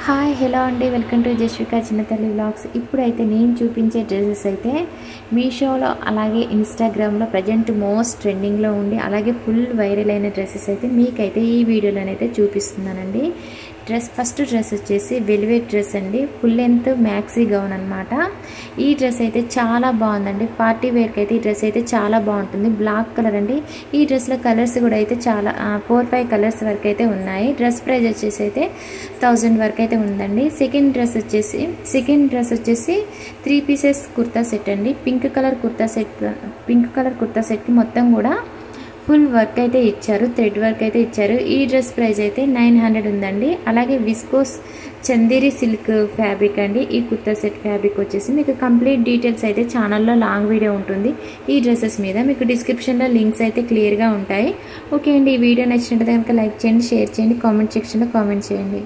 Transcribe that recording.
Hi hello అండి, welcome to Jasvika చిన్నతల్లి vlogs. ఇప్పుడైతే నేను చూపించే డ్రెస్సెస్ అయితే మీషోలో అలాగే ఇన్స్టాగ్రామ్లో ప్రజెంట్ మోస్ట్ ట్రెండింగ్లో ఉండి అలాగే ఫుల్ వైరల్ అయిన డ్రెస్సెస్ అయితే మీకైతే ఈ వీడియోలోనైతే చూపిస్తున్నానండి. ఫస్ట్ డ్రెస్ వచ్చేసి వెల్వెట్ డ్రెస్ అండి, ఫుల్ లెంత్ మ్యాక్సీ గౌన్ అనమాట. ఈ డ్రెస్ అయితే చాలా బాగుందండి. పార్టీ వేర్కి అయితే ఈ డ్రెస్ అయితే చాలా బాగుంటుంది. బ్లాక్ కలర్ అండి. ఈ డ్రెస్లో కలర్స్ కూడా అయితే చాలా 4-5 కలర్స్ వరకు అయితే ఉన్నాయి. డ్రెస్ ప్రైస్ వచ్చేసి అయితే 1000 వరకు అయితే ఉందండి. సెకండ్ డ్రెస్ వచ్చేసి 3 పీసెస్ కుర్తా సెట్ అండి. పింక్ కలర్ కుర్తా సెట్కి మొత్తం కూడా ఫుల్ వర్క్ అయితే ఇచ్చారు, థ్రెడ్ వర్క్ అయితే ఇచ్చారు. ఈ డ్రెస్ ప్రైస్ అయితే 900 ఉందండి. అలాగే విస్కోస్ చందేరి సిల్క్ ఫ్యాబ్రిక్ అండి. ఈ కుర్తా సెట్ ఫ్యాబ్రిక్ వచ్చేసి మీకు కంప్లీట్ డీటెయిల్స్ అయితే ఛానల్లో లాంగ్ వీడియో ఉంటుంది ఈ డ్రెస్సెస్ మీద. మీకు డిస్క్రిప్షన్లో లింక్స్ అయితే క్లియర్గా ఉంటాయి. ఓకే అండి, ఈ వీడియో నచ్చినట్లయితే కనుక లైక్ చేయండి, షేర్ చేయండి, కామెంట్ సెక్షన్లో కామెంట్ చేయండి.